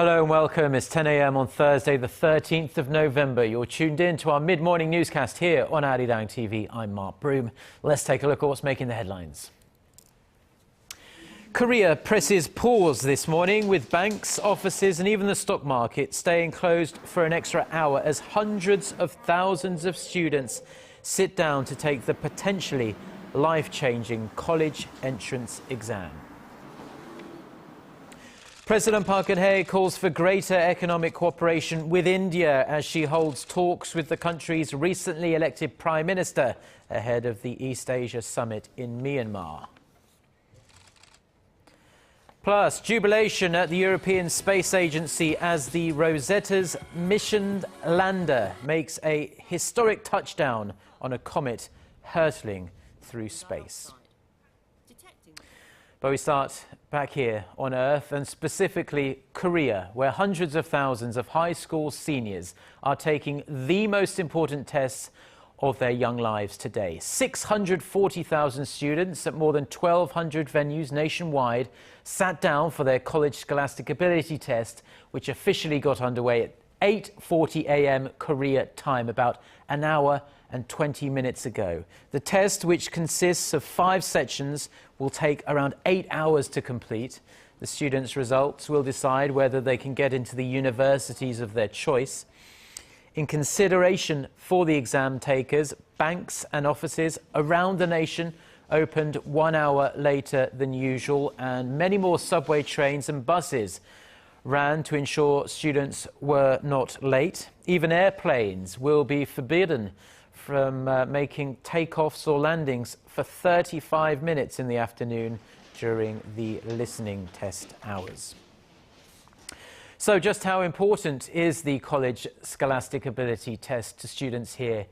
Hello and welcome. It's 10 a.m. on Thursday, the 13th of November. You're tuned in to our mid-morning newscast here on ARIRANG TV. I'm Mark Broome. Let's take a look at what's making the headlines. Korea presses pause this morning, with banks, offices and even the stock market staying closed for an extra hour as hundreds of thousands of students sit down to take the potentially life-changing college entrance exam. President Park Geun-hye calls for greater economic cooperation with India as she holds talks with the country's recently elected Prime Minister ahead of the East Asia Summit in Myanmar. Plus, jubilation at the European Space Agency as the Rosetta's missioned lander makes a historic touchdown on a comet hurtling through space. But we start back here on Earth, and specifically Korea, where hundreds of thousands of high school seniors are taking the most important tests of their young lives today. 640,000 students at more than 1,200 venues nationwide sat down for their college scholastic ability test, which officially got underway at 8:40 a.m. Korea time, about an hour and 20 minutes ago. The test, which consists of 5 sections, will take around 8 hours to complete. The students' results will decide whether they can get into the universities of their choice. In consideration for the exam takers, banks and offices around the nation opened 1 hour later than usual, and many more subway trains and buses ran to ensure students were not late. Even airplanes will be forbidden from making takeoffs or landings for 35 minutes in the afternoon during the listening test hours. So just how important is the college scholastic ability test to students here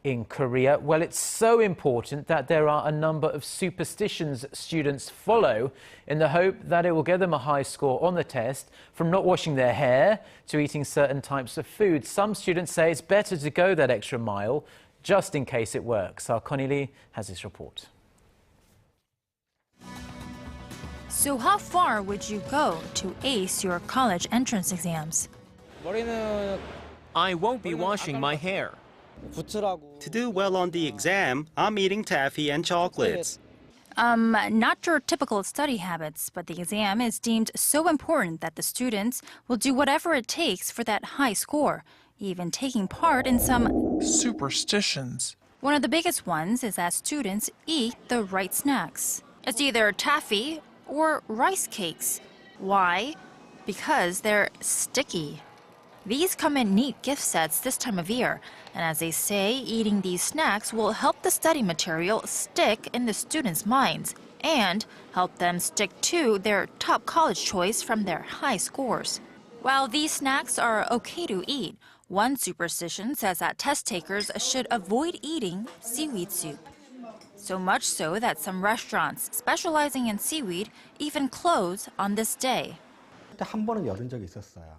in Korea? Well, it's so important that there are a number of superstitions students follow in the hope that it will get them a high score on the test, from not washing their hair to eating certain types of food. Some students say it's better to go that extra mile just in case it works. Our Connie Lee has this report. So how far would you go to ace your college entrance exams? I won't be washing my hair. To do well on the exam, I'm eating taffy and chocolates. Not your typical study habits, but the exam is deemed so important that the students will do whatever it takes for that high score, even taking part in some superstitions. One of the biggest ones is that students eat the right snacks. It's either taffy or rice cakes. Why? Because they're sticky. These come in neat gift sets this time of year, and as they say, eating these snacks will help the study material stick in the students' minds and help them stick to their top college choice from their high scores. While these snacks are okay to eat, one superstition says that test takers should avoid eating seaweed soup. So much so that some restaurants specializing in seaweed even close on this day.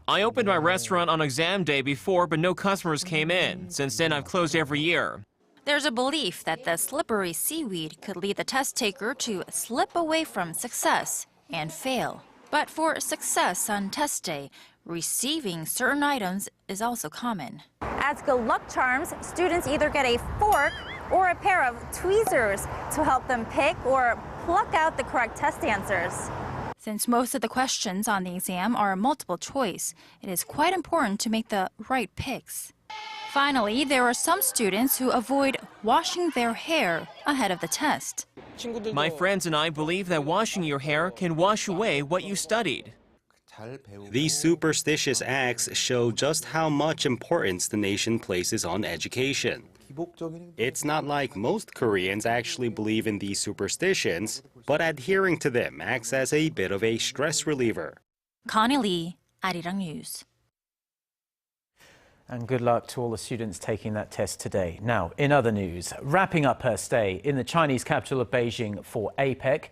I opened my restaurant on exam day before, but no customers came in. Since then, I've closed every year. There's a belief that the slippery seaweed could lead the test taker to slip away from success and fail. But for success on test day, receiving certain items is also common. As good luck charms, students either get a fork or a pair of tweezers to help them pick or pluck out the correct test answers. Since most of the questions on the exam are multiple choice, it is quite important to make the right picks. Finally, there are some students who avoid washing their hair ahead of the test. My friends and I believe that washing your hair can wash away what you studied. These superstitious acts show just how much importance the nation places on education. It's not like most Koreans actually believe in these superstitions, but adhering to them acts as a bit of a stress reliever. Connie Lee, ARIRANG News. And good luck to all the students taking that test today. Now, in other news, wrapping up her stay in the Chinese capital of Beijing for APEC,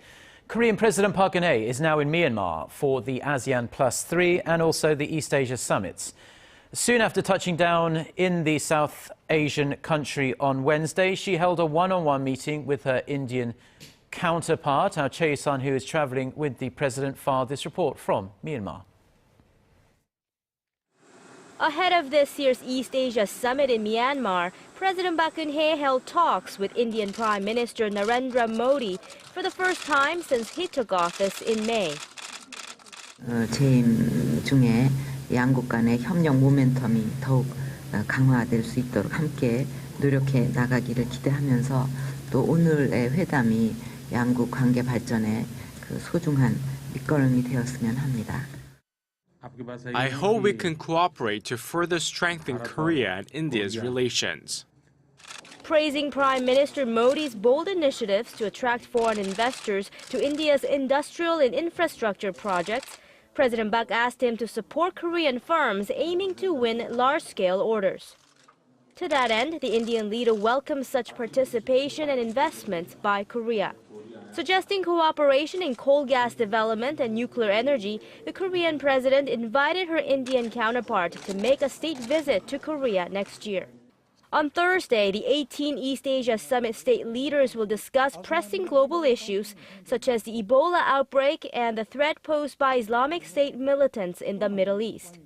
Korean President Park Geun-hye is now in Myanmar for the ASEAN Plus 3 and also the East Asia summits. Soon after touching down in the South Asian country on Wednesday, she held a one-on-one meeting with her Indian counterpart. Our Chae Sun, who is traveling with the president, filed this report from Myanmar. Ahead of this year's East Asia Summit in Myanmar, President Park Geun-hye held talks with Indian Prime Minister Narendra Modi for the first time since he took office in May. 재임 중에 양국 간의 협력 모멘텀이 더욱 강화될 수 있도록 함께 노력해 나가기를 기대하면서 또 오늘의 회담이 양국 관계 발전에 소중한 밑거름이 되었으면 합니다. I hope we can cooperate to further strengthen Korea and India's relations. Praising Prime Minister Modi's bold initiatives to attract foreign investors to India's industrial and infrastructure projects, President Park asked him to support Korean firms aiming to win large-scale orders. To that end, the Indian leader welcomed such participation and investments by Korea. Suggesting cooperation in coal gas development and nuclear energy, the Korean president invited her Indian counterpart to make a state visit to Korea next year. On Thursday, the 18 East Asia Summit state leaders will discuss pressing global issues such as the Ebola outbreak and the threat posed by Islamic State militants in the Middle East.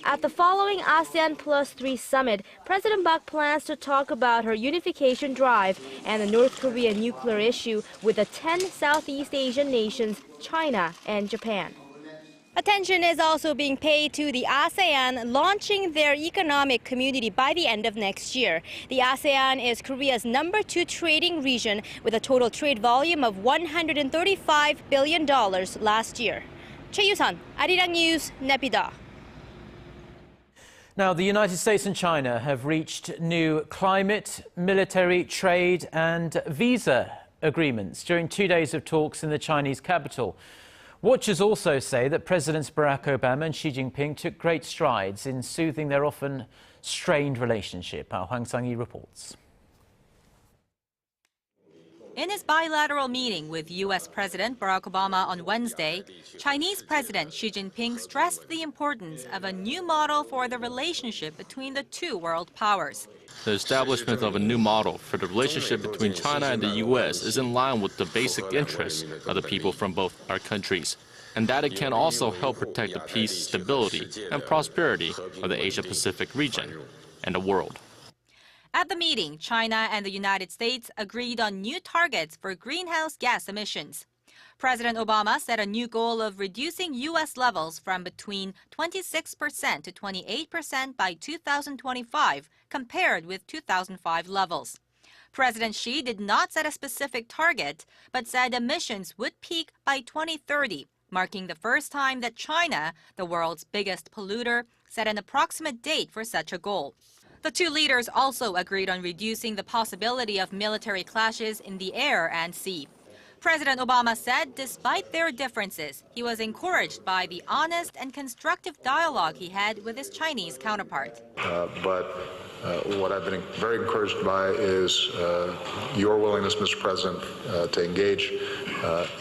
At the following ASEAN Plus 3 summit, President Park plans to talk about her unification drive and the North Korean nuclear issue with the 10 Southeast Asian nations, China and Japan. Attention is also being paid to the ASEAN launching their economic community by the end of next year. The ASEAN is Korea's #2 trading region with a total trade volume of $135 billion last year. Choi Yu-sun, Arirang News, Naypyidaw. Now, the United States and China have reached new climate, military, trade and visa agreements during 2 days of talks in the Chinese capital. Watchers also say that Presidents Barack Obama and Xi Jinping took great strides in soothing their often strained relationship. Our Hwang Sang-hee reports. In his bilateral meeting with U.S. President Barack Obama on Wednesday, Chinese President Xi Jinping stressed the importance of a new model for the relationship between the two world powers. The establishment of a new model for the relationship between China and the U.S. is in line with the basic interests of the people from both our countries, and that it can also help protect the peace, stability, and prosperity of the Asia-Pacific region and the world. At the meeting, China and the United States agreed on new targets for greenhouse gas emissions. President Obama set a new goal of reducing U.S. levels from between 26% to 28% by 2025, compared with 2005 levels. President Xi did not set a specific target, but said emissions would peak by 2030, marking the first time that China, the world's biggest polluter, set an approximate date for such a goal. The two leaders also agreed on reducing the possibility of military clashes in the air and sea. President Obama said despite their differences, he was encouraged by the honest and constructive dialogue he had with his Chinese counterpart. But what I've been very encouraged by is your willingness, Mr. President, to engage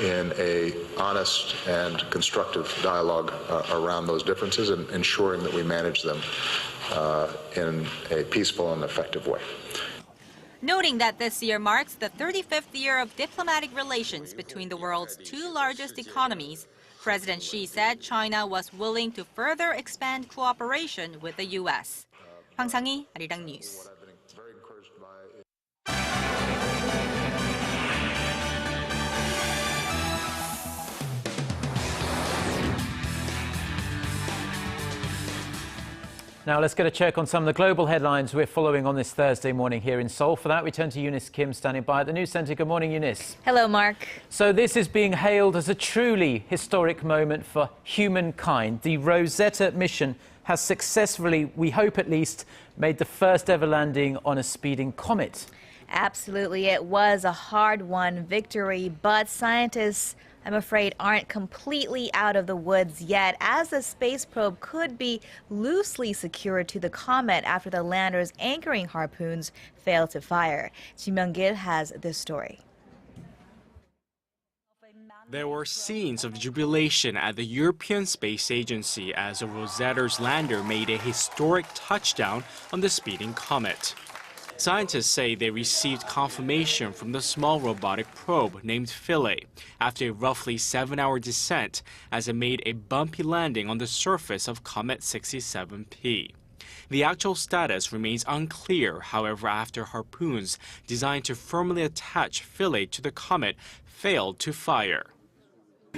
in an honest and constructive dialogue around those differences and ensuring that we manage them in a peaceful and effective way. Noting that this year marks the 35th year of diplomatic relations between the world's two largest economies, President Xi said China was willing to further expand cooperation with the U.S. Hwang Sang-hee, Arirang News. Now let's get a check on some of the global headlines we're following on this Thursday morning here in Seoul. For that, we turn to Eunice Kim, standing by at the News Centre. Good morning, Eunice. Hello, Mark. So this is being hailed as a truly historic moment for humankind. The Rosetta mission has successfully, we hope at least, made the first ever landing on a speeding comet. Absolutely. It was a hard-won victory, but scientists, I'm afraid, aren't completely out of the woods yet, as the space probe could be loosely secured to the comet after the lander's anchoring harpoons failed to fire. Ji Myung-gil has this story. There were scenes of jubilation at the European Space Agency as the Rosetta's lander made a historic touchdown on the speeding comet. Scientists say they received confirmation from the small robotic probe named Philae after a roughly 7-hour descent as it made a bumpy landing on the surface of Comet 67P. The actual status remains unclear, however, after harpoons designed to firmly attach fillet to the comet failed to fire.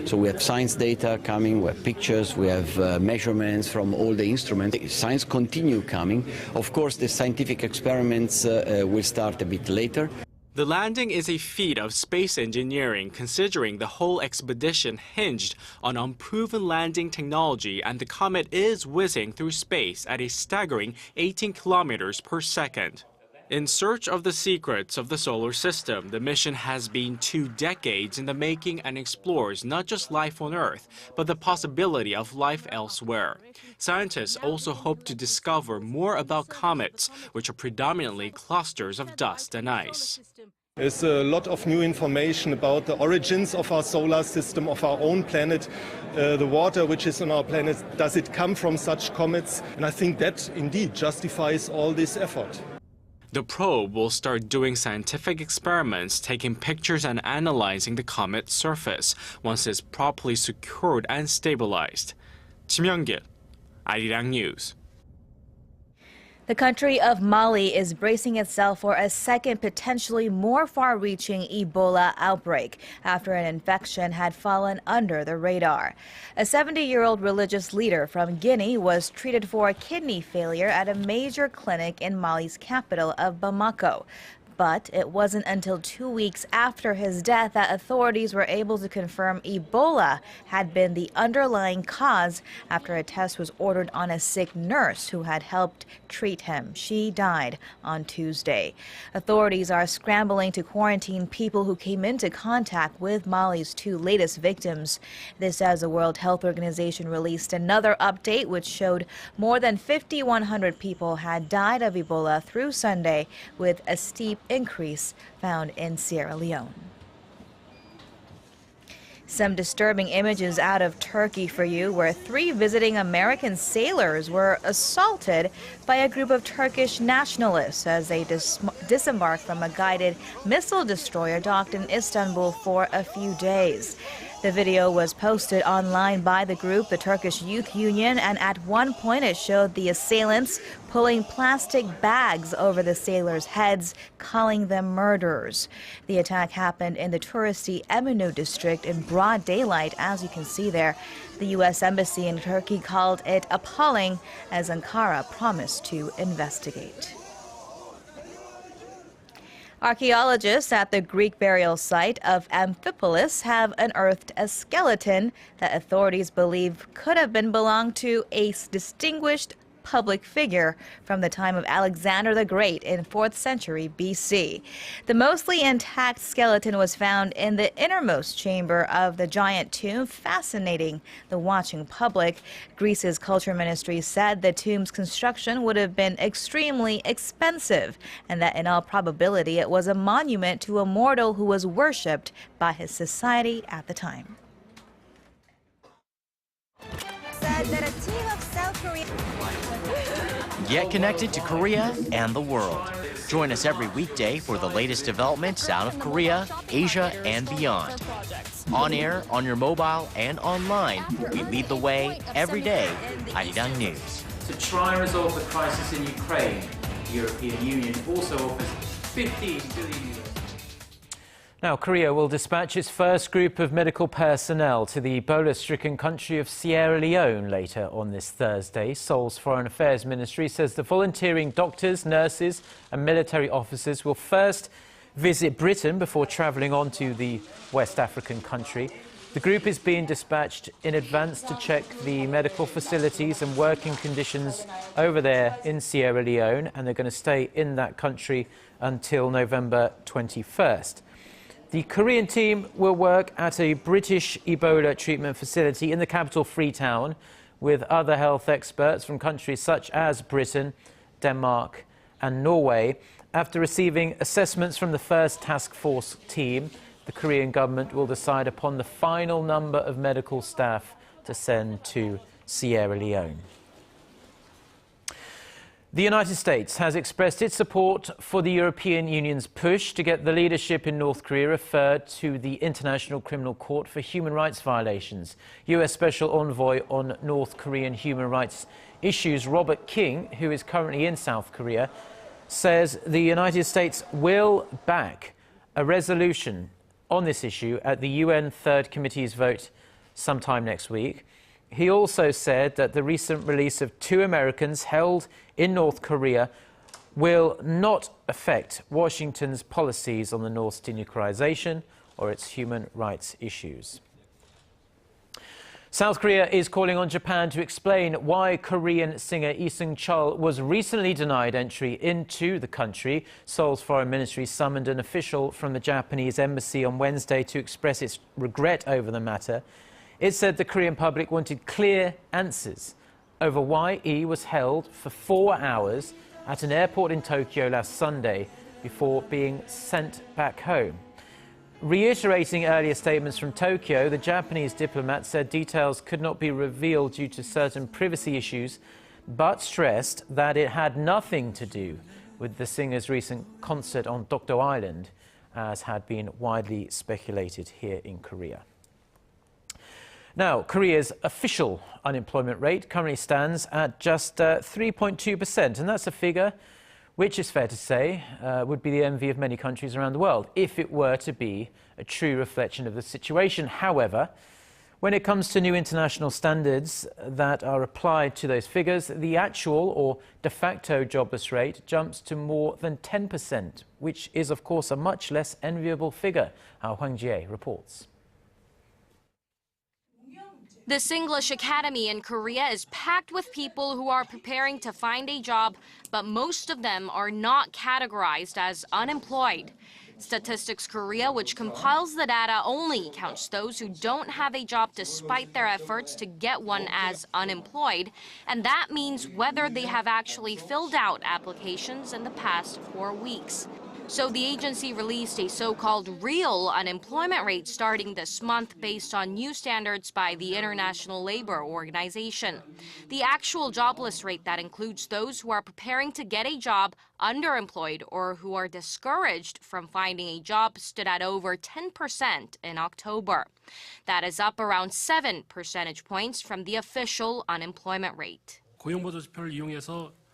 So we have science data coming, we have pictures, we have measurements from all the instruments. Science continue coming. Of course, the scientific experiments will start a bit later. The landing is a feat of space engineering, considering the whole expedition hinged on unproven landing technology, and the comet is whizzing through space at a staggering 18 kilometers per second. In search of the secrets of the solar system, the mission has been 2 decades in the making and explores not just life on Earth, but the possibility of life elsewhere. Scientists also hope to discover more about comets, which are predominantly clusters of dust and ice. There's a lot of new information about the origins of our solar system, of our own planet, the water which is on our planet. Does it come from such comets? And I think that indeed justifies all this effort. The probe will start doing scientific experiments, taking pictures and analyzing the comet's surface once it's properly secured and stabilized. Kim Young-gil, Arirang News. The country of Mali is bracing itself for a second, potentially more far-reaching Ebola outbreak after an infection had fallen under the radar. A 70-year-old religious leader from Guinea was treated for kidney failure at a major clinic in Mali's capital of Bamako. But it wasn't until 2 weeks after his death that authorities were able to confirm Ebola had been the underlying cause after a test was ordered on a sick nurse who had helped treat him. She died on Tuesday. Authorities are scrambling to quarantine people who came into contact with Mali's 2 latest victims. This as the World Health Organization released another update which showed more than 5,100 people had died of Ebola through Sunday, with a steep increase found in Sierra Leone. Some disturbing images out of Turkey for you, where 3 visiting American sailors were assaulted by a group of Turkish nationalists as they disembarked from a guided missile destroyer docked in Istanbul for a few days. The video was posted online by the group, the Turkish Youth Union, and at one point it showed the assailants pulling plastic bags over the sailors' heads, calling them murderers. The attack happened in the touristy Eminönü district in broad daylight, as you can see there. The U.S. Embassy in Turkey called it appalling, as Ankara promised to investigate. Archaeologists at the Greek burial site of Amphipolis have unearthed a skeleton that authorities believe could have belonged to a distinguished public figure from the time of Alexander the Great in 4th century BC. The mostly intact skeleton was found in the innermost chamber of the giant tomb, fascinating the watching public. Greece's culture ministry said the tomb's construction would have been extremely expensive, and that in all probability it was a monument to a mortal who was worshipped by his society at the time. Said that a team of South Korea. Get connected to Korea and the world. Join us every weekday for the latest developments out of Korea, Asia, and beyond. On air, on your mobile, and online, we lead the way every day. Arirang News. To try and resolve the crisis in Ukraine, the European Union also offers 15 billion euros. Now, Korea will dispatch its first group of medical personnel to the Ebola-stricken country of Sierra Leone later on this Thursday. Seoul's Foreign Affairs Ministry says the volunteering doctors, nurses and military officers will first visit Britain before travelling on to the West African country. The group is being dispatched in advance to check the medical facilities and working conditions over there in Sierra Leone, and they're going to stay in that country until November 21st. The Korean team will work at a British Ebola treatment facility in the capital Freetown with other health experts from countries such as Britain, Denmark and Norway. After receiving assessments from the first task force team, the Korean government will decide upon the final number of medical staff to send to Sierra Leone. The United States has expressed its support for the European Union's push to get the leadership in North Korea referred to the International Criminal Court for human rights violations. US Special Envoy on North Korean human rights issues Robert King, who is currently in South Korea, says the United States will back a resolution on this issue at the UN Third Committee's vote sometime next week. He also said that the recent release of 2 Americans held in North Korea will not affect Washington's policies on the North's denuclearization or its human rights issues. South Korea is calling on Japan to explain why Korean singer Lee Seung-chul was recently denied entry into the country. Seoul's foreign ministry summoned an official from the Japanese embassy on Wednesday to express its regret over the matter. It said the Korean public wanted clear answers over why Lee was held for 4 hours at an airport in Tokyo last Sunday before being sent back home. Reiterating earlier statements from Tokyo, the Japanese diplomat said details could not be revealed due to certain privacy issues, but stressed that it had nothing to do with the singer's recent concert on Dokdo Island, as had been widely speculated here in Korea. Now, Korea's official unemployment rate currently stands at just 3.2%, and that's a figure which is fair to say would be the envy of many countries around the world if it were to be a true reflection of the situation. However, when it comes to new international standards that are applied to those figures, the actual or de facto jobless rate jumps to more than 10%, which is, of course, a much less enviable figure. Our Hwang Ji-hye reports. The Singlish Academy in Korea is packed with people who are preparing to find a job, but most of them are not categorized as unemployed. Statistics Korea, which compiles the data, only counts those who don't have a job despite their efforts to get one as unemployed, and that means whether they have actually filled out applications in the past 4 weeks. So the agency released a so-called real unemployment rate starting this month based on new standards by the International Labor Organization. The actual jobless rate that includes those who are preparing to get a job, underemployed, or who are discouraged from finding a job stood at over 10% in October. That is up around 7 percentage points from the official unemployment rate.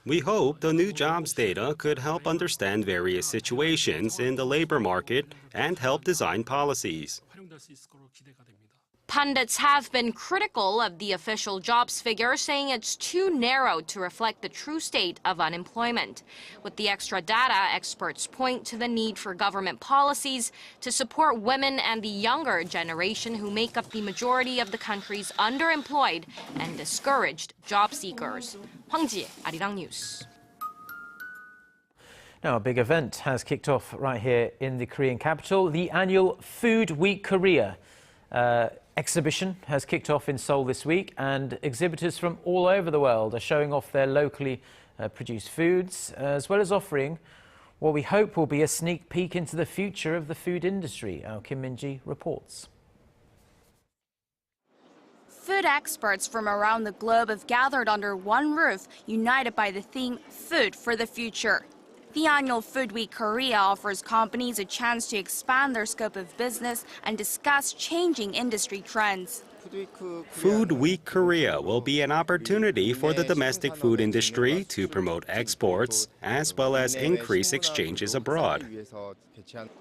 We hope the new jobs data could help understand various situations in the labor market and help design policies. Pundits have been critical of the official jobs figure, saying it's too narrow to reflect the true state of unemployment. With the extra data, experts point to the need for government policies to support women and the younger generation who make up the majority of the country's underemployed and discouraged job seekers. Hwang Ji-hye, Arirang News. Now, a big event has kicked off right here in the Korean capital. The annual Food Week Korea exhibition has kicked off in Seoul this week, and exhibitors from all over the world are showing off their locally produced foods, as well as offering what we hope will be a sneak peek into the future of the food industry. Our Kim Min-ji reports. Food experts from around the globe have gathered under one roof, united by the theme Food for the Future. The annual Food Week Korea offers companies a chance to expand their scope of business and discuss changing industry trends. Food Week Korea will be an opportunity for the domestic food industry to promote exports as well as increase exchanges abroad.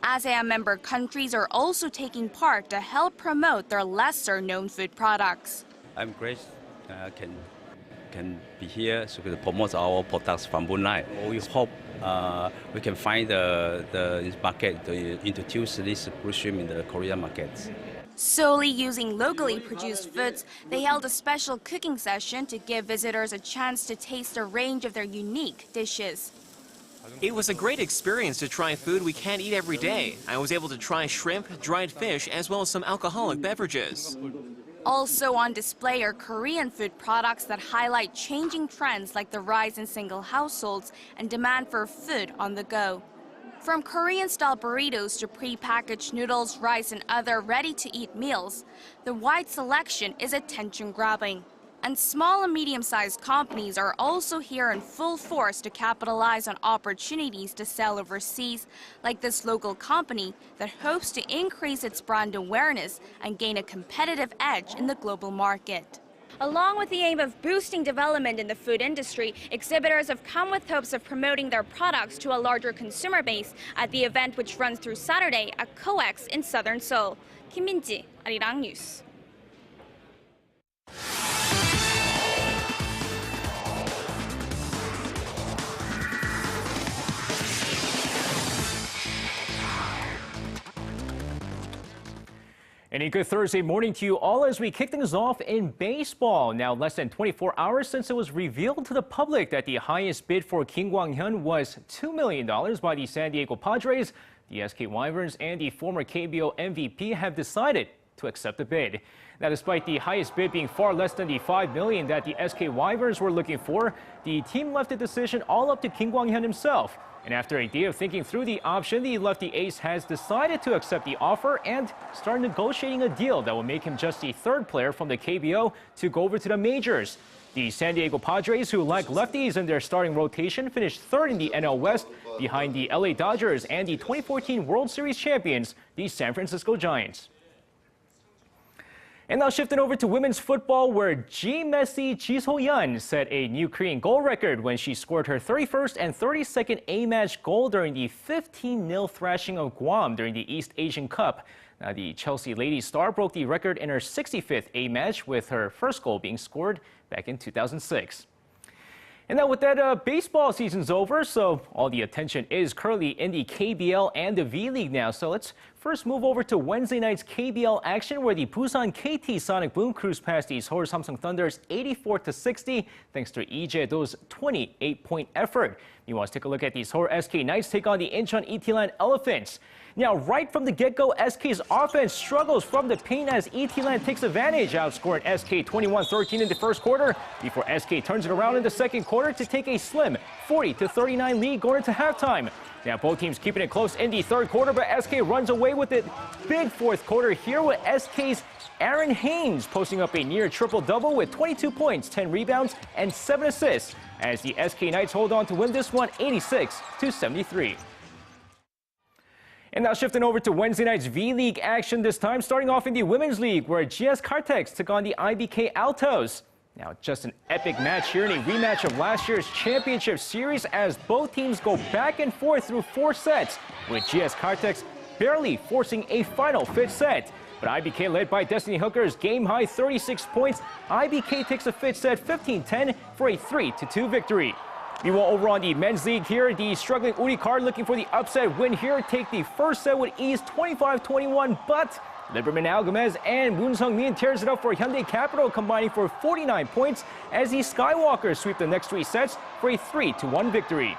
ASEAN member countries are also taking part to help promote their lesser-known food products. I'm great can be here so we can promote our products from Brunei. We hope we can find the market to introduce this blue shrimp in the Korean markets. Solely using locally produced foods, they held a special cooking session to give visitors a chance to taste a range of their unique dishes. It was a great experience to try food we can't eat every day. I was able to try shrimp, dried fish, as well as some alcoholic beverages. Also on display are Korean food products that highlight changing trends like the rise in single households and demand for food on the go. From Korean-style burritos to pre-packaged noodles, rice, and other ready-to-eat meals, the wide selection is attention-grabbing. And small and medium-sized companies are also here in full force to capitalize on opportunities to sell overseas, like this local company that hopes to increase its brand awareness and gain a competitive edge in the global market. Along with the aim of boosting development in the food industry, exhibitors have come with hopes of promoting their products to a larger consumer base at the event, which runs through Saturday at COEX in southern Seoul. Kim Min-ji, ARIRANG News. And a good Thursday morning to you all as we kick things off in baseball. Now, less than 24 hours since it was revealed to the public that the highest bid for Kim Kwang-hyun was $2 million by the San Diego Padres, the SK Wyverns and the former KBO MVP have decided to accept the bid. Now, despite the highest bid being far less than the $5 million that the SK Wyverns were looking for, the team left the decision all up to Kim Kwang-hyun himself. And after a day of thinking through the option, the lefty ace has decided to accept the offer and start negotiating a deal that will make him just the third player from the KBO to go over to the majors. The San Diego Padres, who lack lefties in their starting rotation, finished third in the NL West behind the LA Dodgers and the 2014 World Series champions, the San Francisco Giants. And now shifting over to women's football, where Messi Ji So-yeon set a new Korean goal record when she scored her 31st and 32nd A-match goal during the 15-0 thrashing of Guam during the East Asian Cup. Now, the Chelsea Lady star broke the record in her 65th A-match, with her first goal being scored back in 2006. And now with that, baseball season's over, so all the attention is currently in the KBL and the V-League now. So let's first move over to Wednesday night's KBL action, where the Busan KT Sonic Boom cruised past the Seoul Samsung Thunder's 84-60 thanks to Lee Jae-do's 28-point effort. Meanwhile, let's take a look at the Seoul SK Knights take on the Incheon ET-Land Elephants. Now, right from the get-go, SK's offense struggles from the paint as ET-Land takes advantage, outscoring SK 21-13 in the first quarter, before SK turns it around in the second quarter to take a slim 40-39 lead going into halftime. Now, both teams keeping it close in the third quarter, but SK runs away with it. Big fourth quarter here with SK's Aaron Haynes posting up a near triple-double with 22 points, 10 rebounds, and 7 assists, as the SK Knights hold on to win this one 86-73. And now shifting over to Wednesday night's V-League action, this time starting off in the Women's League, where GS Kartex took on the IBK Altos. Now, just an epic match here in a rematch of last year's championship series, as both teams go back and forth through 4 sets, with GS Kartex barely forcing a final 5th set. But IBK, led by Destiny Hooker's game-high 36 points, IBK takes a 5th set 15-10 for a 3-2 victory. Meanwhile, over on the men's league here, the struggling Uri Card looking for the upset win here, take the first set with ease 25-21, but Liberman Algamez and Moon Sung-min tears it up for Hyundai Capital, combining for 49 points as the Skywalkers sweep the next 3 sets for a 3-1 victory.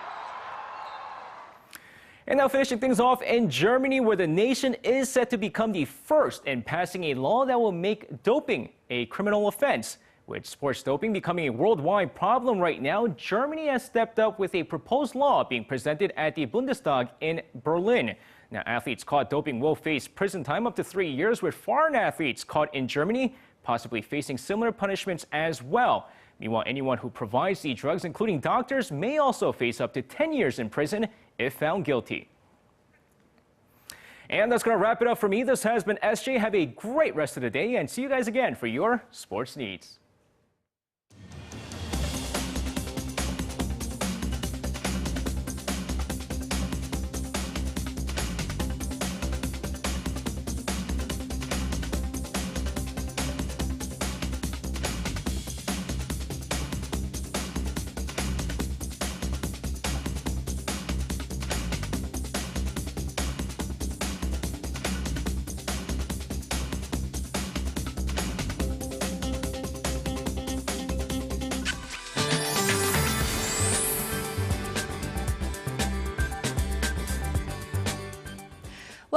And now finishing things off in Germany, where the nation is set to become the first in passing a law that will make doping a criminal offense. With sports doping becoming a worldwide problem right now, Germany has stepped up with a proposed law being presented at the Bundestag in Berlin. Now, athletes caught doping will face prison time up to 3 years, with foreign athletes caught in Germany possibly facing similar punishments as well. Meanwhile, anyone who provides the drugs, including doctors, may also face up to 10 years in prison if found guilty. And that's going to wrap it up for me. This has been SJ. Have a great rest of the day, and see you guys again for your sports needs.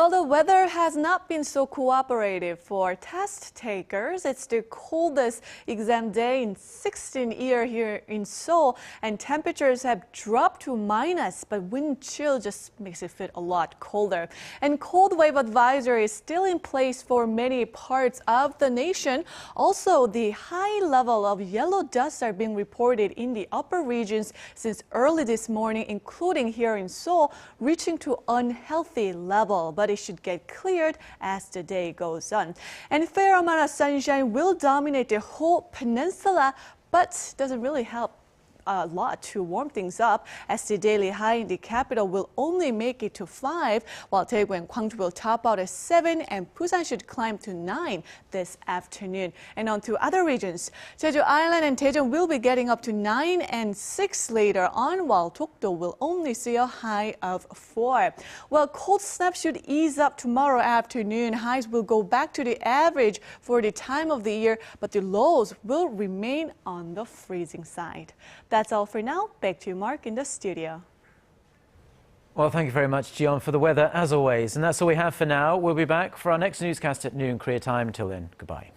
Well, the weather has not been so cooperative for test takers. It's the coldest exam day in 16 years here in Seoul, and temperatures have dropped to minus, but wind chill just makes it feel a lot colder. And cold wave advisory is still in place for many parts of the nation. Also, the high level of yellow dust are being reported in the upper regions since early this morning, including here in Seoul, reaching to unhealthy level. But it should get cleared as the day goes on. And fair amount of sunshine will dominate the whole peninsula, but doesn't really help a lot to warm things up, as the daily high in the capital will only make it to 5, while Daegu and Gwangju will top out at 7, and Busan should climb to 9 this afternoon. And on to other regions. Jeju Island and Daejeon will be getting up to 9 and 6 later on, while Dokdo will only see a high of 4. Well, cold snaps should ease up tomorrow afternoon. Highs will go back to the average for the time of the year, but the lows will remain on the freezing side. That's all for now. Back to you, Mark, in the studio. Well, thank you very much, Jion, for the weather, as always. And that's all we have for now. We'll be back for our next newscast at noon Korea time. Until then, goodbye.